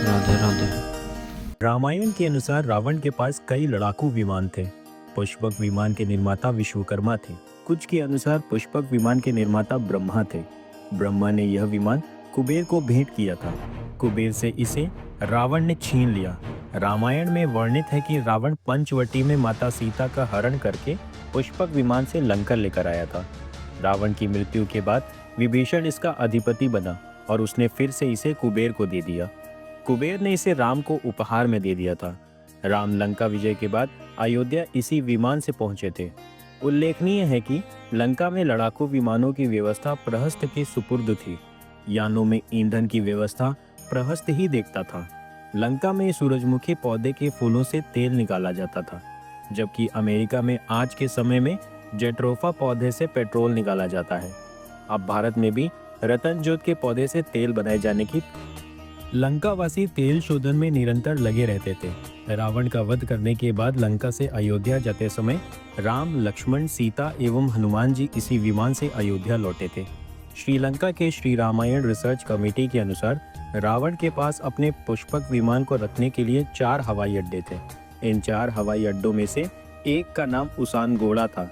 राधे राधे। रामायण के अनुसार रावण के पास कई लड़ाकू विमान थे। पुष्पक विमान के निर्माता विश्वकर्मा थे। कुछ के अनुसार पुष्पक विमान के निर्माता ब्रह्मा थे। ब्रह्मा ने यह विमान कुबेर को भेंट किया था। कुबेर से इसे रावण ने छीन लिया। रामायण में वर्णित है कि रावण पंचवटी में माता सीता का हरण करके पुष्पक विमान से लंका लेकर आया था। रावण की मृत्यु के बाद विभीषण इसका अधिपति बना और उसने फिर से इसे कुबेर को दे दिया। कुबेर ने इसे राम को उपहार में दे दिया था। राम लंका विजय के बाद अयोध्या इसी विमान से पहुंचे थे। उल्लेखनीय है कि लंका में लड़ाकू विमानों की व्यवस्था प्रहस्त के सुपुर्द थी। यानों में ईंधन की व्यवस्था प्रहस्त ही देखता था। लंका में सूरजमुखी पौधे के फूलों से तेल निकाला जाता था, जबकि अमेरिका में आज के समय में जेट्रोफा पौधे से पेट्रोल निकाला जाता है। अब भारत में भी रतन जोत के पौधे से तेल बनाए जाने की लंकावासी तेल शोधन में निरंतर लगे रहते थे। रावण का वध करने के बाद लंका से अयोध्या जाते समय राम, लक्ष्मण, सीता एवं हनुमान जी इसी विमान से अयोध्या लौटे थे। श्रीलंका के श्री रामायण रिसर्च कमेटी के अनुसार रावण के पास अपने पुष्पक विमान को रखने के लिए 4 हवाई अड्डे थे। इन 4 हवाई अड्डों में से एक का नाम उसानगोड़ा था।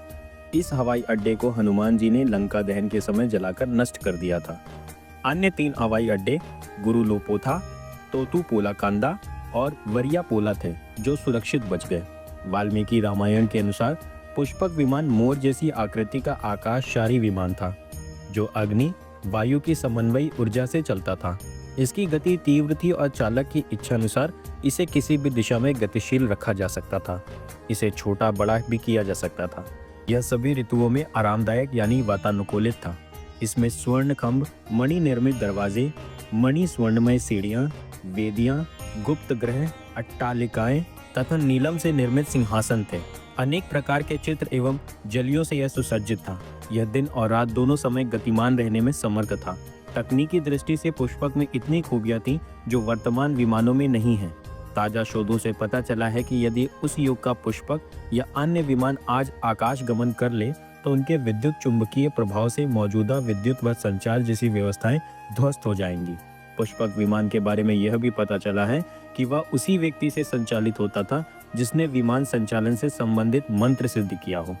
इस हवाई अड्डे को हनुमान जी ने लंका दहन के समय जलाकर नष्ट कर दिया था। अन्य 3 हवाई अड्डे गुरुलोपोथा, तोतुपोलाकांदा और वरियापोला थे, जो सुरक्षित बच गए। वाल्मीकि रामायण के अनुसार पुष्पक विमान मोर जैसी आकृति का आकाशचारी विमान था, जो अग्नि वायु की समन्वयी ऊर्जा से चलता था। इसकी गति तीव्र थी और चालक की इच्छा अनुसार इसे किसी भी दिशा में गतिशील रखा जा सकता था। इसे छोटा बड़ा भी किया जा सकता था। यह सभी ऋतुओं में आरामदायक यानी वातानुकूलित था। इसमें स्वर्ण खंभ, मणि निर्मित दरवाजे, मणि स्वर्णमय सीढ़ियां, वेदियां, गुप्त ग्रह, अट्टालिकाएं तथा नीलम से निर्मित सिंहासन थे। अनेक प्रकार के चित्र एवं जलियों से यह सुसज्जित था। यह दिन और रात दोनों समय गतिमान रहने में समर्थ था। तकनीकी दृष्टि से पुष्पक में इतनी खूबियां थीं जो वर्तमान विमानों में नहीं है। ताजा शोधों से पता चला है कि यदि उस युग का पुष्पक या अन्य विमान आज आकाश गमन कर ले तो उनके विद्युत चुंबकीय प्रभाव से मौजूदा विद्युत व संचार जैसी व्यवस्थाएं ध्वस्त हो जाएंगी। पुष्पक विमान के बारे में यह भी पता चला है कि वह उसी व्यक्ति से संचालित होता था जिसने विमान संचालन से संबंधित मंत्र सिद्ध किया हो।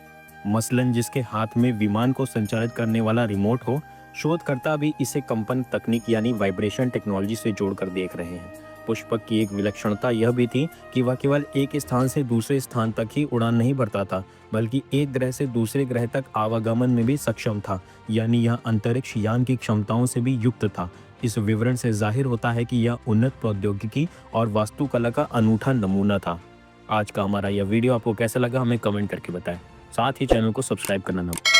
मसलन जिसके हाथ में विमान को संचालित करने वाला रिमोट हो। शोधकर्ता भी इसे कंपन तकनीक यानी वाइब्रेशन टेक्नोलॉजी से जोड़कर देख रहे हैं। पुष्पक की एक विलक्षणता यह भी थी कि वह केवल एक स्थान से दूसरे स्थान तक ही उड़ान नहीं भरता था, बल्कि एक ग्रह से दूसरे ग्रह तक आवागमन में भी सक्षम था, यानी यह अंतरिक्ष यान की क्षमताओं से भी युक्त था। इस विवरण से जाहिर होता है कि यह उन्नत प्रौद्योगिकी और वास्तुकला का अनूठा नमूना था। आज का हमारा यह वीडियो आपको कैसा लगा हमें कमेंट करके बताएं। साथ ही चैनल को सब्सक्राइब करना ना भूलें।